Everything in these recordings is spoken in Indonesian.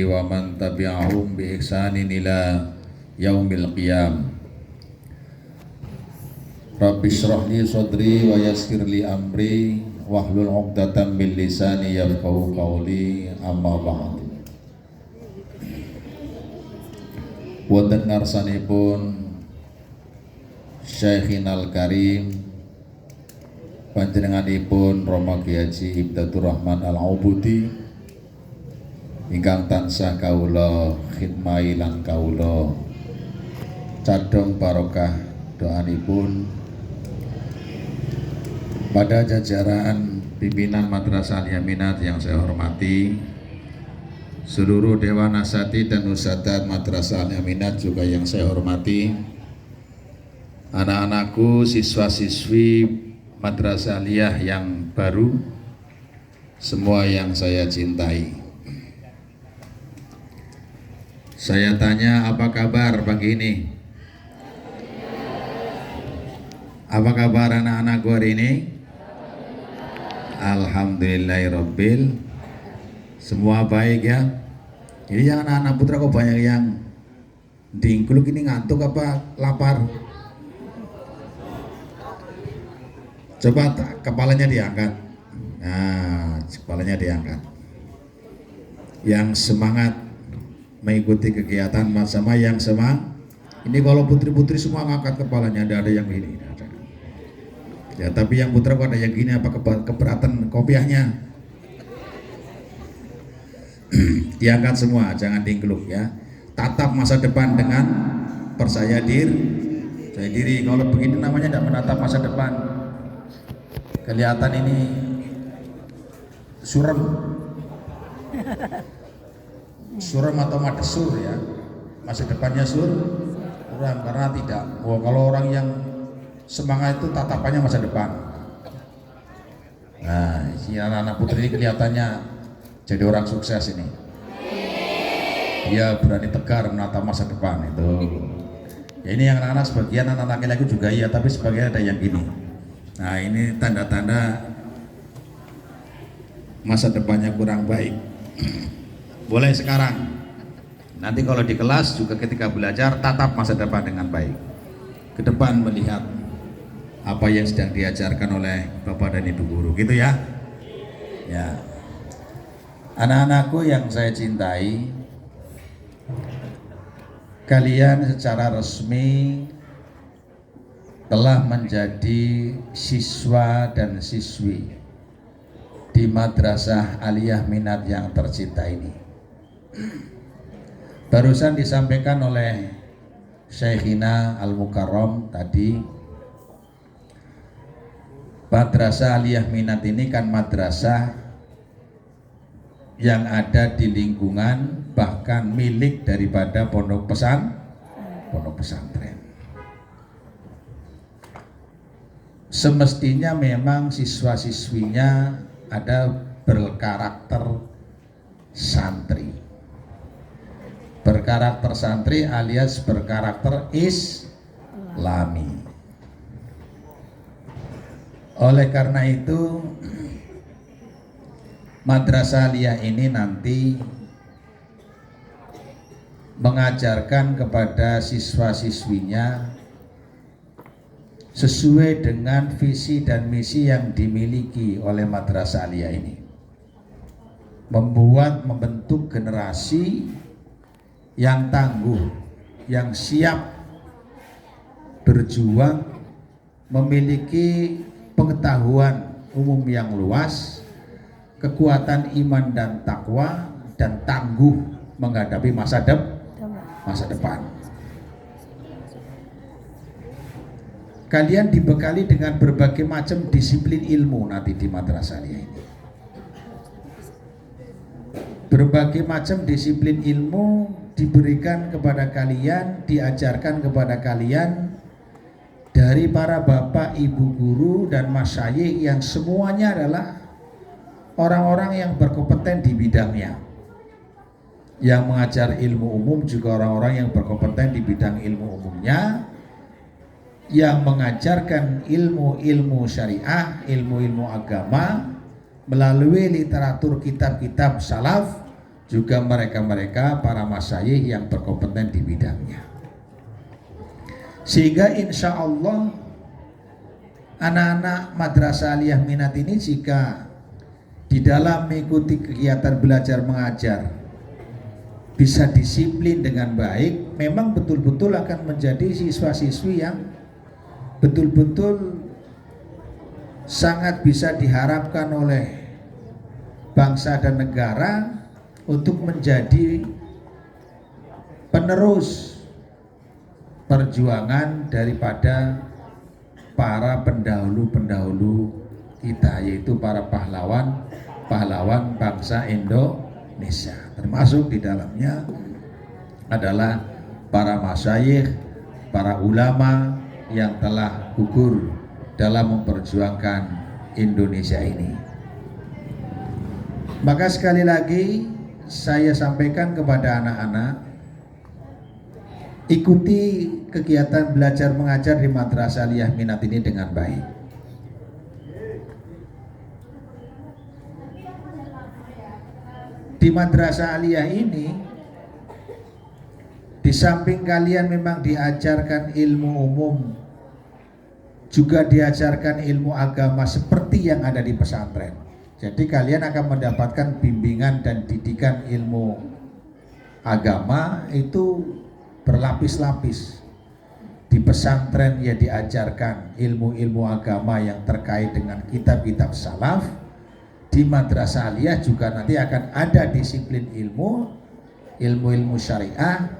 wa man tabi'ahum bi ihsanin ila yaumil qiyam. Rabbi shrah li sadri wa yassir li amri wahlul 'uqdatam min lisani yafqahu qawli, amma ba'd. Wonten ngarsanipun Syekhinal Karim panjenenganipun Rama Kyai Haji Hibdatur Rahman Al-Ubudi ingkang tansah kawula khidmai lan kawula cadhong barokah doanipun pada jajaran pimpinan Madrasah Al-Yaminat yang saya hormati, seluruh Dewan Asati dan Usadat Madrasah Al-Yaminat juga yang saya hormati, anak-anakku, siswa-siswi Madrasah Aliyah yang baru, semua yang saya cintai. Saya tanya, apa kabar pagi ini? Apa kabar anak-anakku hari ini? Alhamdulillahirabbil. Semua baik ya. Jadi yang anak-anak putra kok banyak yang dingkluk ini, ngantuk apa lapar? Coba kepalanya diangkat. Nah, kepalanya diangkat. Yang semangat mengikuti kegiatan sama yang semangat. Ini kalau putri-putri semua ngangkat kepalanya, tidak ada yang gini. Ya, tapi yang putra kok ada yang gini, apa keberatan kopiahnya? Diangkat semua, jangan dingkluk ya. Tatap masa depan dengan percaya diri. Kalau begini namanya tidak menatap masa depan. Kelihatan ini suram atau madesur ya, masa depannya suram karena tidak. Kalau orang yang semangat itu tatapannya masa depan. Nah, si anak-anak putri ini kelihatannya jadi orang sukses ini. Dia berani tegar menatap masa depan itu. Ya, ini yang anak-anak, sebagian anak laki-laki juga iya, tapi sebagian ada yang gini. Nah, ini tanda-tanda masa depannya kurang baik. Boleh sekarang. Nanti kalau di kelas juga ketika belajar, tatap masa depan dengan baik. Ke depan melihat apa yang sedang diajarkan oleh Bapak dan Ibu guru, gitu ya. Ya. Anak-anakku yang saya cintai, kalian secara resmi telah menjadi siswa dan siswi di Madrasah Aliyah Minat yang tercinta ini. Barusan disampaikan oleh Syekhina Al-Mukarram tadi, Madrasah Aliyah Minat ini kan madrasah yang ada di lingkungan bahkan milik daripada pondok pesantren. Semestinya memang siswa-siswinya ada berkarakter santri. Berkarakter santri alias berkarakter islami. Oleh karena itu, Madrasah Aliyah ini nanti mengajarkan kepada siswa-siswinya sesuai dengan visi dan misi yang dimiliki oleh Madrasah Aliyah ini. Membentuk generasi yang tangguh, yang siap berjuang, memiliki pengetahuan umum yang luas, kekuatan iman dan takwa, dan tangguh menghadapi masa depan. Kalian dibekali dengan berbagai macam disiplin ilmu nanti di Madrasah Aliyah ini. Berbagai macam disiplin ilmu diberikan kepada kalian, diajarkan kepada kalian dari para bapak, ibu guru, dan masyayikh yang semuanya adalah orang-orang yang berkompeten di bidangnya. Yang mengajar ilmu umum juga orang-orang yang berkompeten di bidang ilmu umumnya. Yang mengajarkan ilmu-ilmu syariah, ilmu-ilmu agama melalui literatur kitab-kitab salaf juga mereka-mereka para masyayikh yang berkompeten di bidangnya. Sehingga insya Allah anak-anak Madrasah Aliyah Minat ini jika di dalam mengikuti kegiatan belajar mengajar bisa disiplin dengan baik, memang betul-betul akan menjadi siswa-siswi yang betul-betul sangat bisa diharapkan oleh bangsa dan negara untuk menjadi penerus perjuangan daripada para pendahulu-pendahulu kita, yaitu para pahlawan bangsa Indonesia. Termasuk di dalamnya adalah para masyayikh, para ulama yang telah gugur dalam memperjuangkan Indonesia ini. Maka sekali lagi saya sampaikan kepada anak-anak, ikuti kegiatan belajar mengajar di Madrasah Aliyah Minat ini dengan baik. Di Madrasah Aliyah ini, di samping kalian memang diajarkan ilmu umum, juga diajarkan ilmu agama seperti yang ada di pesantren. Jadi kalian akan mendapatkan bimbingan dan didikan ilmu agama itu berlapis-lapis. Di pesantren ya diajarkan ilmu-ilmu agama yang terkait dengan kitab-kitab salaf. Di Madrasah Aliyah juga nanti akan ada disiplin ilmu syariah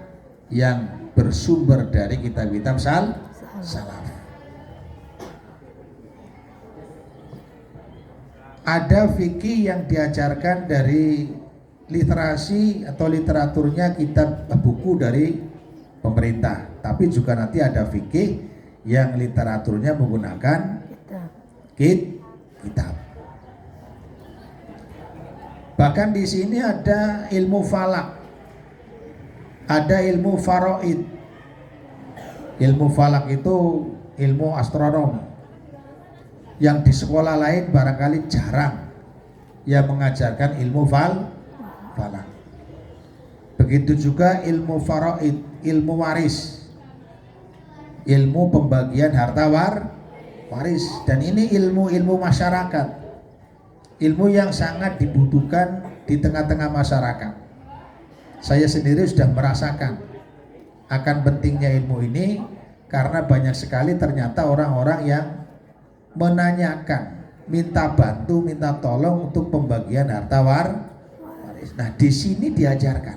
yang bersumber dari kitab-kitab salaf. Ada fikih yang diajarkan dari literasi atau literaturnya kitab buku dari pemerintah, tapi juga nanti ada fikih yang literaturnya menggunakan kitab. Bahkan di sini ada ilmu falak, ada ilmu faraid. Ilmu falak itu ilmu astronomi yang di sekolah lain barangkali jarang yang mengajarkan ilmu falak. Begitu juga ilmu faraid, ilmu waris, ilmu pembagian harta waris, dan ini ilmu masyarakat, ilmu yang sangat dibutuhkan di tengah-tengah masyarakat. Saya sendiri sudah merasakan akan pentingnya ilmu ini karena banyak sekali ternyata orang-orang yang menanyakan, minta bantu, minta tolong untuk pembagian harta waris. Nah, di sini diajarkan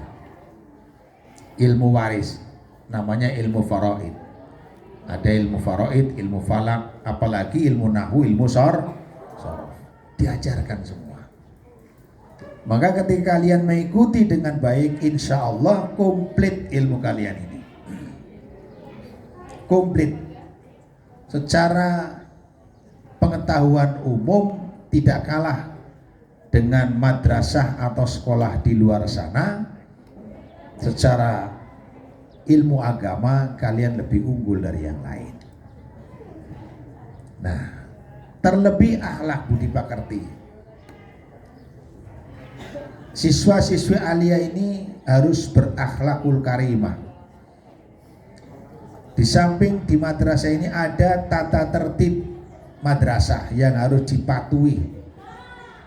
ilmu waris, namanya ilmu faraid. Ada ilmu faraid, ilmu falak, apalagi ilmu nahu, ilmu sorof, diajarkan semua. Maka ketika kalian mengikuti dengan baik, insya Allah komplit ilmu kalian ini. Komplit secara pengetahuan umum, tidak kalah dengan madrasah atau sekolah di luar sana. Secara ilmu agama kalian lebih unggul dari yang lain. Nah, terlebih akhlak budi pekerti. Siswa-siswi aliyah ini harus berakhlakul karimah. Di samping di madrasah ini ada tata tertib madrasah yang harus dipatuhi,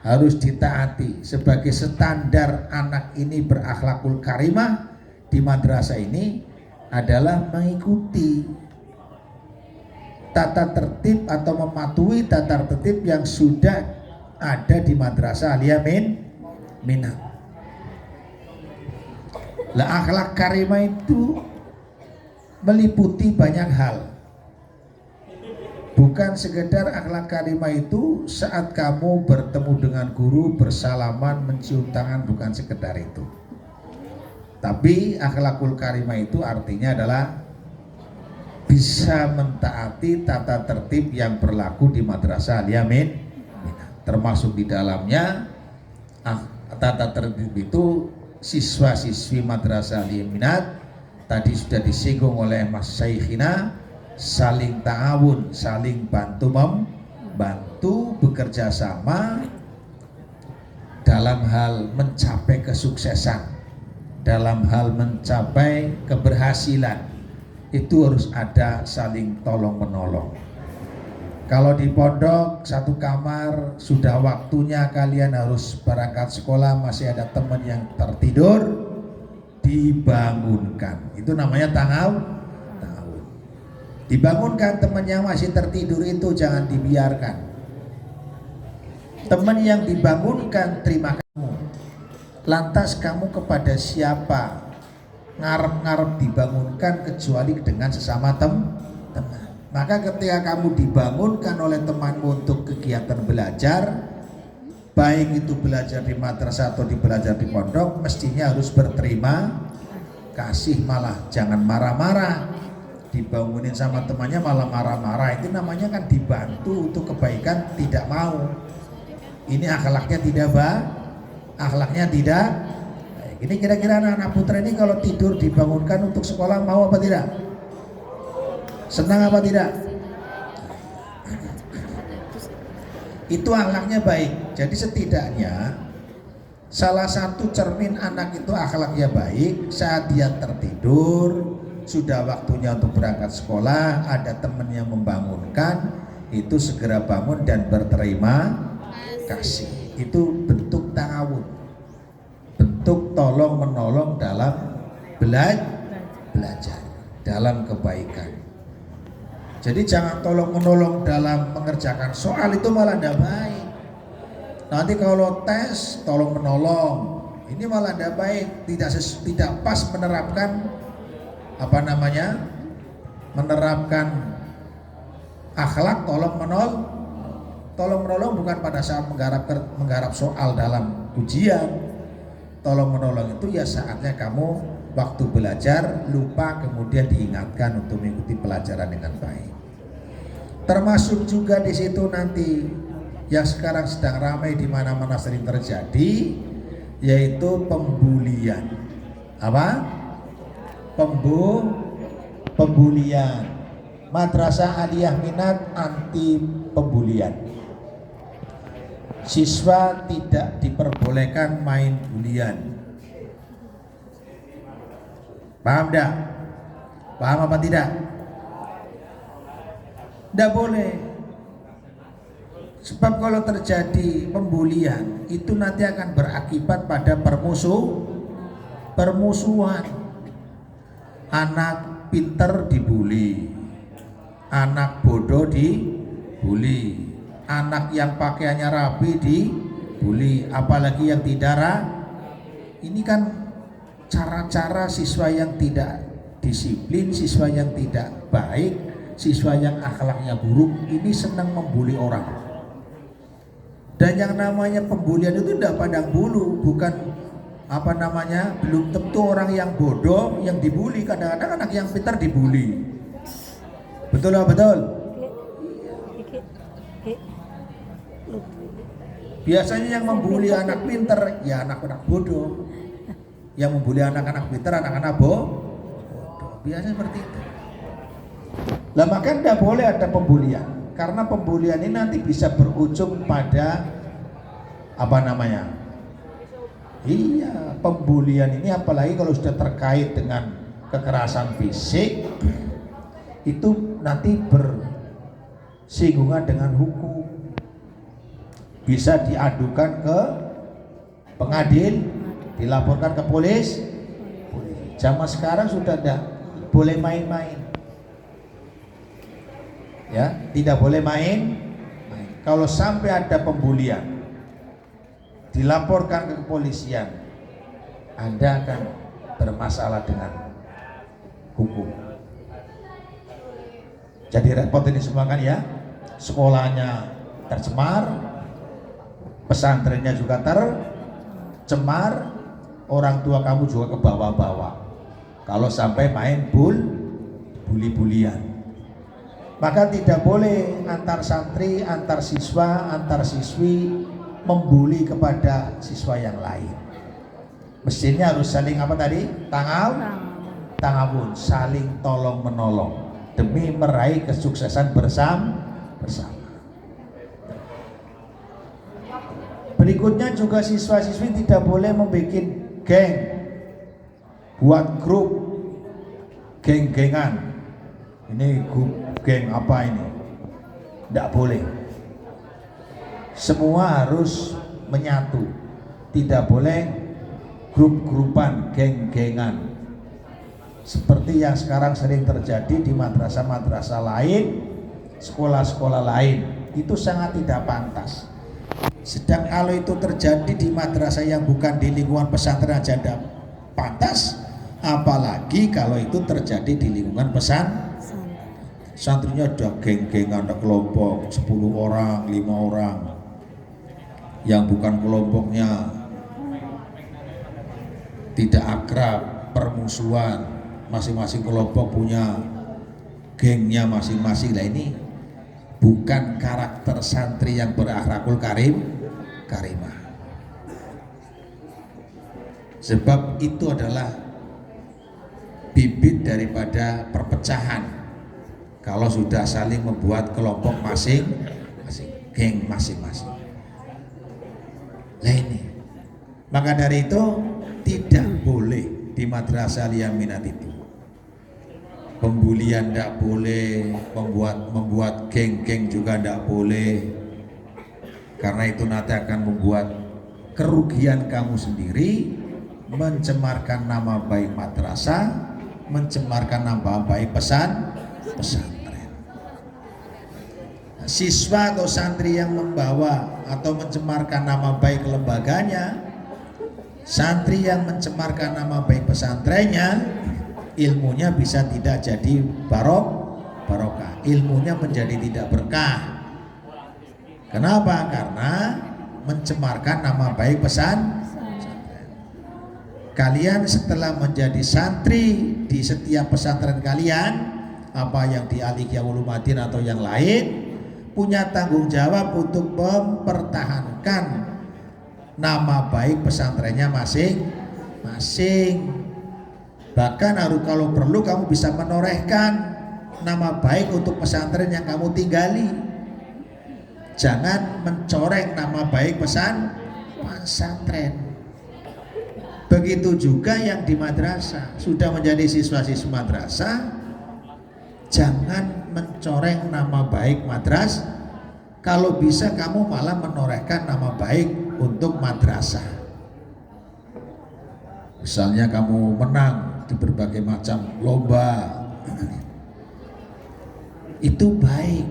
harus ditaati sebagai standar anak ini berakhlakul karimah. Di madrasah ini adalah mengikuti tata tertib atau mematuhi tata tertib yang sudah ada di Madrasah Aliyah Minat. Lah, akhlak karimah itu meliputi banyak hal. Bukan sekedar akhlak karimah itu saat kamu bertemu dengan guru bersalaman mencium tangan, bukan sekedar itu. Tapi akhlakul karimah itu artinya adalah bisa mentaati tata tertib yang berlaku di Madrasah Aliyah Minat. Termasuk di dalamnya tata tertib itu siswa-siswi Madrasah Aliyah Minat tadi sudah disinggung oleh Mas Syekhina, saling ta'awun, saling bantu bekerja sama, dalam hal mencapai kesuksesan, dalam hal mencapai keberhasilan, itu harus ada saling tolong menolong. Kalau di pondok satu kamar, sudah waktunya kalian harus berangkat sekolah, masih ada teman yang tertidur, dibangunkan. Itu namanya tahun. Dibangunkan teman yang masih tertidur itu, jangan dibiarkan. Teman yang dibangunkan terima kamu. Lantas kamu kepada siapa ngarep-ngarep dibangunkan kecuali dengan sesama teman. Maka ketika kamu dibangunkan oleh temanmu untuk kegiatan belajar, baik itu belajar di madrasah atau belajar di pondok, mestinya harus berterima kasih, malah jangan marah-marah. Dibangunin sama temannya malah marah-marah, itu namanya kan dibantu untuk kebaikan, tidak mau. Ini akhlaknya tidak akhlaknya tidak. Ini kira-kira anak-anak putra ini kalau tidur dibangunkan untuk sekolah mau apa tidak? Senang apa tidak? Itu akhlaknya baik. Jadi setidaknya salah satu cermin anak itu akhlaknya baik saat dia tertidur, sudah waktunya untuk berangkat sekolah, ada teman yang membangunkan, itu segera bangun dan berterima kasih. Itu bentuk ta'awun, bentuk tolong menolong dalam belajar, dalam kebaikan. Jadi jangan tolong menolong dalam mengerjakan soal, itu malah tidak baik. Nanti kalau tes tolong menolong, ini malah tidak baik, tidak pas menerapkan menerapkan akhlak tolong menolong. Tolong menolong bukan pada saat menggarap soal dalam ujian. Tolong menolong itu ya saatnya kamu waktu belajar lupa, kemudian diingatkan untuk mengikuti pelajaran dengan baik. Termasuk juga di situ nanti yang sekarang sedang ramai di mana-mana sering terjadi, yaitu pembulian. Apa? Pembulian. Madrasah Aliyah Minat anti pembulian. Siswa tidak diperbolehkan main bulian. Paham tidak? Paham apa tidak? Tidak boleh. Sebab kalau terjadi pembulian itu nanti akan berakibat pada permusuhan. Anak pinter dibuli, anak bodoh dibuli, anak yang pakaiannya rapi dibuli, apalagi yang tidak. Ini kan cara-cara siswa yang tidak disiplin, siswa yang tidak baik, siswa yang akhlaknya buruk, ini senang membuli orang. Dan yang namanya pembulian itu tidak pandang bulu, bukan belum tentu orang yang bodoh yang dibuli, kadang-kadang anak yang pintar dibuli. Betul apa betul? Biasanya yang membuli anak pintar ya anak-anak bodoh. Yang membuli anak-anak pintar anak-anak bodoh. Biasanya seperti itu. Lah maka tidak boleh ada pembulian, karena pembulian ini nanti bisa berujung pada Iya, pembulian ini apalagi kalau sudah terkait dengan kekerasan fisik, itu nanti bersinggungan dengan hukum. Bisa diadukan ke pengadil, dilaporkan ke polis. Zaman sekarang sudah tidak boleh main-main. Ya, tidak boleh main. Kalau sampai ada pembulian, dilaporkan ke kepolisian, Anda akan bermasalah dengan hukum. Jadi repot ini semua kan ya. Sekolahnya tercemar, pesantrennya juga tercemar, orang tua kamu juga ke bawah-bawah kalau sampai main buli-bulian. Maka tidak boleh antar santri, antar siswa, antar siswi membuli kepada siswa yang lain. Mestinya harus saling Ta'awun, saling tolong menolong demi meraih kesuksesan bersama. Berikutnya juga siswa-siswi tidak boleh membuat geng, buat grup, geng-gengan. Ini grup geng apa ini? Tidak boleh. Semua harus menyatu. Tidak boleh grup-grupan, geng-gengan. Seperti yang sekarang sering terjadi di madrasah-madrasah lain, sekolah-sekolah lain. Itu sangat tidak pantas. Sedang kalau itu terjadi di madrasah yang bukan di lingkungan pesantren aja tidak pantas, apalagi kalau itu terjadi di lingkungan santrinya ada geng-gengan, ada kelompok 10 orang, 5 orang yang bukan kelompoknya tidak akrab, permusuhan, masing-masing kelompok punya gengnya masing-masing. Lah ini bukan karakter santri yang berakhlakul karimah. Sebab itu adalah bibit daripada perpecahan. Kalau sudah saling membuat kelompok masing-masing, geng masing-masing. Nah ini, maka dari itu tidak boleh di madrasah Al-Yaminat itu. Pembulian tidak boleh, membuat geng-geng juga tidak boleh. Karena itu nanti akan membuat kerugian kamu sendiri, mencemarkan nama baik madrasah, mencemarkan nama baik pesantren. Siswa atau santri yang membawa atau mencemarkan nama baik lembaganya, santri yang mencemarkan nama baik pesantrennya, ilmunya bisa tidak jadi barokah, ilmunya menjadi tidak berkah. Kenapa? Karena mencemarkan nama baik pesantren. Kalian setelah menjadi santri di setiap pesantren kalian, apa yang di Al-Ikhya Ulumuddin atau yang lain, punya tanggung jawab untuk mempertahankan nama baik pesantrennya masing-masing. Bahkan kalau perlu kamu bisa menorehkan nama baik untuk pesantren yang kamu tinggali. Jangan mencoreng nama baik pesantren. Begitu juga yang di madrasah, sudah menjadi siswa-siswa madrasah, jangan mencoreng nama baik madrasah. Kalau bisa kamu malah menorehkan nama baik untuk madrasah. Misalnya kamu menang di berbagai macam lomba, itu baik.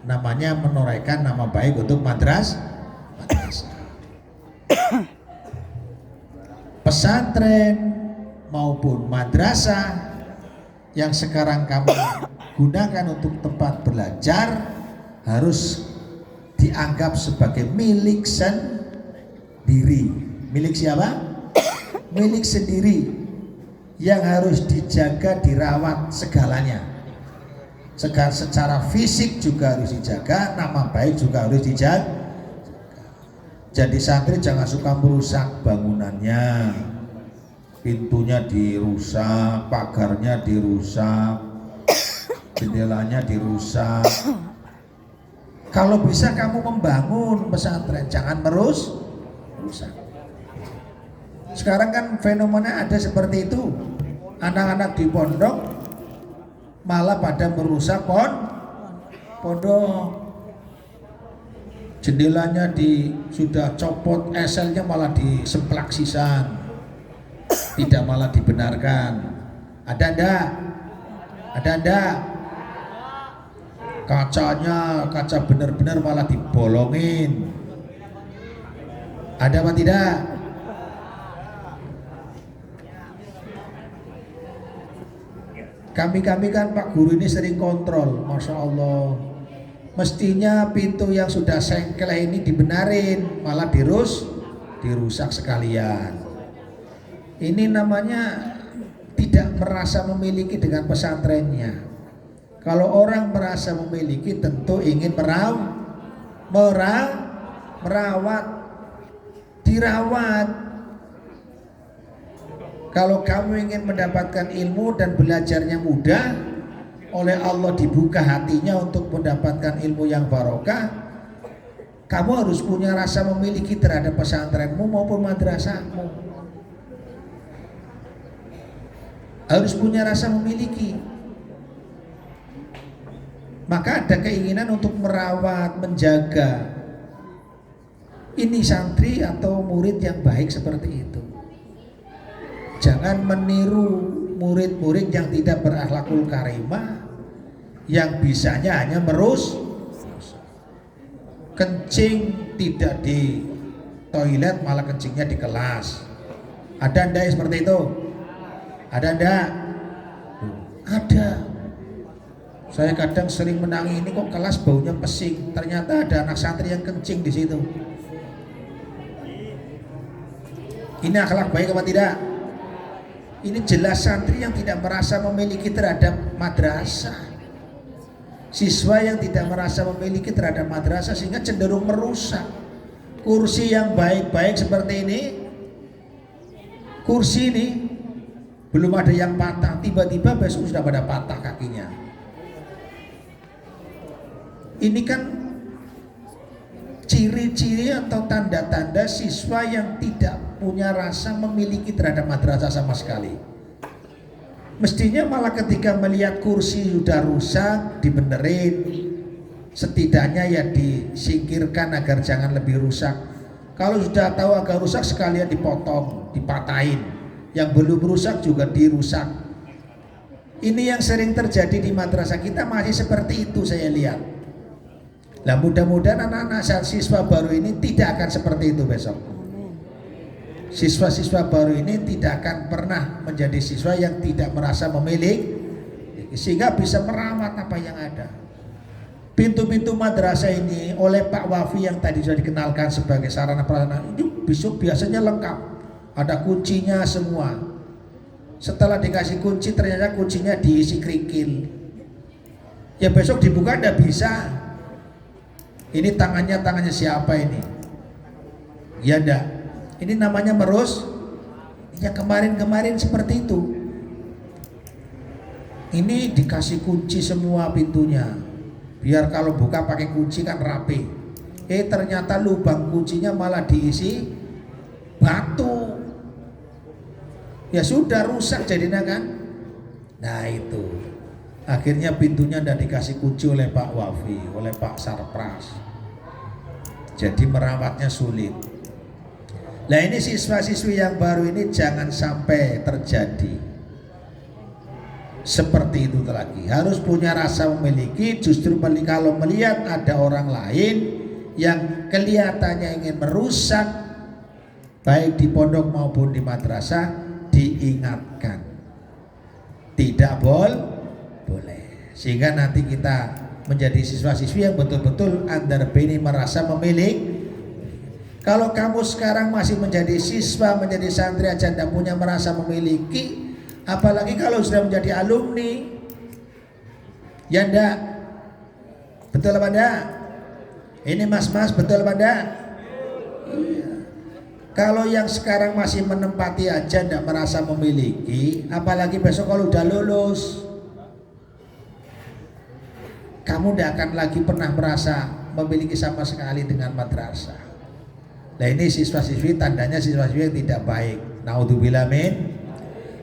Namanya menorehkan nama baik untuk madrasah. Pesantren maupun madrasah yang sekarang kamu gunakan untuk tempat belajar harus dianggap sebagai milik sendiri. Milik siapa? Milik sendiri yang harus dijaga, dirawat segalanya. Secara fisik juga harus dijaga, nama baik juga harus dijaga. Jadi santri jangan suka merusak bangunannya, pintunya dirusak, pagarnya dirusak, jendelanya dirusak. Kalau bisa kamu membangun pesantren, jangan merusak. Sekarang kan fenomena ada seperti itu, anak-anak di pondok malah pada merusak pondok. Jendelanya sudah copot, eselnya malah disemplak sisan, tidak malah dibenarkan. Ada ndak? Kaca benar-benar malah dibolongin. Ada apa tidak? Kami kan Pak Guru ini sering kontrol, Masya Allah. Mestinya pintu yang sudah sengkel ini dibenarin, malah dirusak sekalian. Ini namanya tidak merasa memiliki dengan pesantrennya. Kalau orang merasa memiliki, tentu ingin merawat, dirawat. Kalau kamu ingin mendapatkan ilmu dan belajarnya mudah, oleh Allah dibuka hatinya untuk mendapatkan ilmu yang barokah, Kamu harus punya rasa memiliki terhadap pesantrenmu maupun madrasahmu. Harus punya rasa memiliki. Maka ada keinginan untuk merawat, menjaga. Ini santri atau murid yang baik seperti itu. Jangan meniru murid-murid yang tidak berakhlakul karimah, yang bisanya hanya kencing tidak di toilet, malah kencingnya di kelas. Ada ndak seperti itu? Ada ndak? Ada. Saya kadang sering menangi, ini kok kelas baunya pesing. Ternyata ada anak santri yang kencing di situ. Ini akhlak baik apa tidak? Ini jelas santri yang tidak merasa memiliki terhadap madrasah. Siswa yang tidak merasa memiliki terhadap madrasah sehingga cenderung merusak. Kursi yang baik-baik seperti ini, kursi ini belum ada yang patah, tiba-tiba besok sudah pada patah kakinya. Ini kan ciri-ciri atau tanda-tanda siswa yang tidak punya rasa memiliki terhadap madrasah sama sekali. Mestinya malah ketika melihat kursi sudah rusak, dibenerin, setidaknya ya disingkirkan agar jangan lebih rusak. Kalau sudah tahu agak rusak sekalian dipotong, dipatahin. Yang belum rusak juga dirusak. Ini yang sering terjadi di madrasah kita, masih seperti itu saya lihat. Nah, mudah-mudahan anak-anak siswa baru ini tidak akan seperti itu besok. Siswa-siswa baru ini tidak akan pernah menjadi siswa yang tidak merasa memiliki, sehingga bisa merawat apa yang ada. Pintu-pintu madrasah ini oleh Pak Wafi yang tadi sudah dikenalkan sebagai sarana prasarana itu besok biasanya lengkap, ada kuncinya semua. Setelah dikasih kunci ternyata kuncinya diisi kerikil, ya besok dibuka tidak bisa. Ini tangannya siapa ini? Ya enggak. Ini namanya merus. Ya kemarin-kemarin seperti itu. Ini dikasih kunci semua pintunya. Biar kalau buka pakai kunci kan rapi. Ternyata lubang kuncinya malah diisi batu. Ya sudah rusak jadinya kan. Nah itu. Akhirnya pintunya tidak dikasih kunci oleh Pak Wafi, oleh Pak Sarpras. Jadi merawatnya sulit. Nah ini siswa-siswi yang baru ini jangan sampai terjadi seperti itu lagi. Harus punya rasa memiliki. Justru kalau melihat ada orang lain yang kelihatannya ingin merusak, baik di pondok maupun di madrasah, diingatkan. Tidak boleh. Sehingga nanti kita menjadi siswa-siswi yang betul-betul underbini merasa memiliki. Kalau kamu sekarang masih menjadi siswa, menjadi santri aja tidak punya merasa memiliki, apalagi kalau sudah menjadi alumni. Ya enggak? Betul apa enggak? Ini mas-mas betul apa enggak? Iya. Kalau yang sekarang masih menempati aja tidak merasa memiliki, apalagi besok kalau udah lulus, kamu tidak akan lagi pernah merasa memiliki sama sekali dengan madrasah. Nah ini siswa-siswi tandanya siswa-siswi yang tidak baik. Naudzubillah min.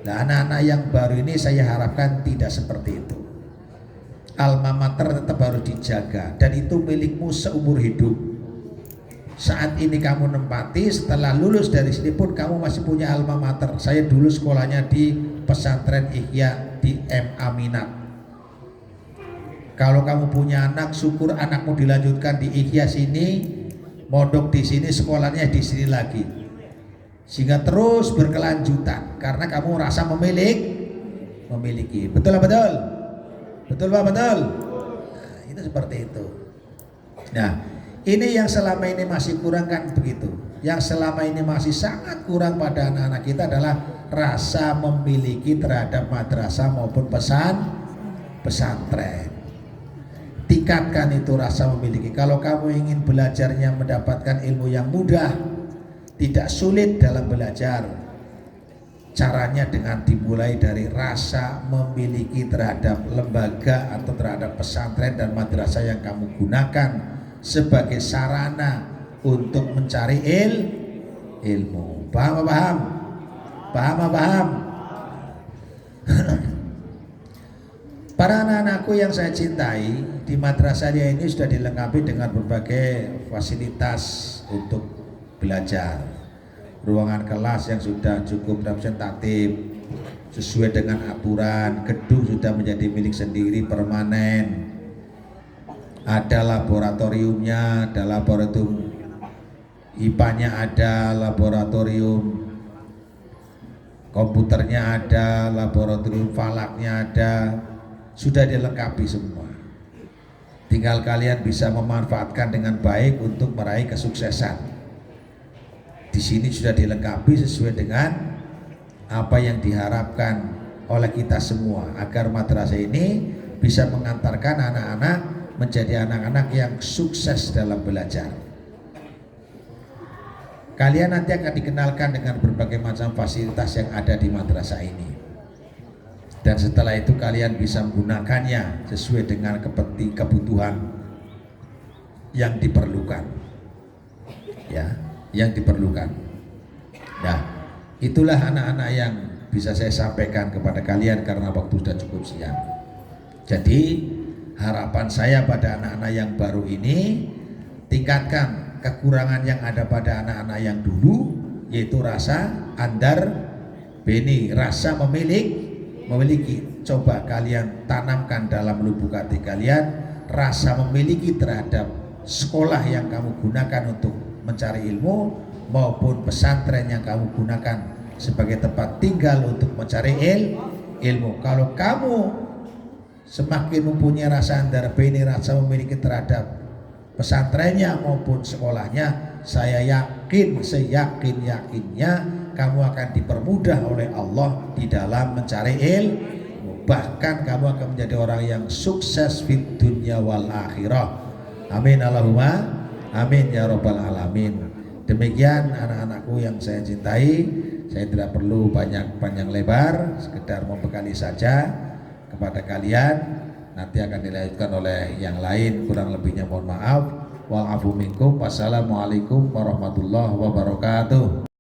Nah anak-anak yang baru ini saya harapkan tidak seperti itu. Alma mater tetap harus dijaga dan itu milikmu seumur hidup. Saat ini kamu nempati, setelah lulus dari sini pun kamu masih punya alma mater. Saya dulu sekolahnya di pesantren Ihya di M Aminat. Kalau kamu punya anak, syukur anakmu dilanjutkan di Ihya sini, mondok di sini, sekolahnya di sini lagi, sehingga terus berkelanjutan karena kamu rasa memiliki. Betul apa betul? Betul apa betul? Nah, itu seperti itu. Nah, ini yang selama ini masih kurang kan begitu. Yang selama ini masih sangat kurang pada anak-anak kita adalah rasa memiliki terhadap madrasah maupun pesantren. Tingkatkan itu rasa memiliki. Kalau kamu ingin belajarnya mendapatkan ilmu yang mudah, tidak sulit dalam belajar, caranya dengan dimulai dari rasa memiliki terhadap lembaga atau terhadap pesantren dan madrasah yang kamu gunakan sebagai sarana untuk mencari ilmu. Paham? Paham? Para anak-anakku yang saya cintai, di madrasah ini sudah dilengkapi dengan berbagai fasilitas untuk belajar. Ruangan kelas yang sudah cukup representatif sesuai dengan aturan, gedung sudah menjadi milik sendiri permanen. Ada laboratoriumnya, ada laboratorium IPA-nya, ada laboratorium komputernya, ada laboratorium falaknya, ada, sudah dilengkapi semua. Tinggal kalian bisa memanfaatkan dengan baik untuk meraih kesuksesan. Di sini sudah dilengkapi sesuai dengan apa yang diharapkan oleh kita semua, agar madrasah ini bisa mengantarkan anak-anak menjadi anak-anak yang sukses dalam belajar. Kalian nanti akan dikenalkan dengan berbagai macam fasilitas yang ada di madrasah ini. Dan setelah itu kalian bisa menggunakannya sesuai dengan kebutuhan yang diperlukan. Ya, yang diperlukan. Nah, itulah anak-anak yang bisa saya sampaikan kepada kalian karena waktu sudah cukup siang. Jadi, harapan saya pada anak-anak yang baru ini, tingkatkan kekurangan yang ada pada anak-anak yang dulu, yaitu rasa andar beni, rasa memiliki. Coba kalian tanamkan dalam lubuk hati kalian rasa memiliki terhadap sekolah yang kamu gunakan untuk mencari ilmu maupun pesantren yang kamu gunakan sebagai tempat tinggal untuk mencari ilmu. Kalau kamu semakin mempunyai rasa andar beni, rasa memiliki terhadap pesantrennya maupun sekolahnya, saya yakin seyakin-yakinnya kamu akan dipermudah oleh Allah di dalam mencari ilmu. Bahkan kamu akan menjadi orang yang sukses fid dunya wal akhirah. Amin Allahumma amin ya rabbal alamin. Demikian anak-anakku yang saya cintai, saya tidak perlu banyak panjang lebar, sekedar membekali saja kepada kalian. Nanti akan dilanjutkan oleh yang lain, kurang lebihnya mohon maaf. Wa'afu minkum. Wassalamualaikum warahmatullahi wabarakatuh.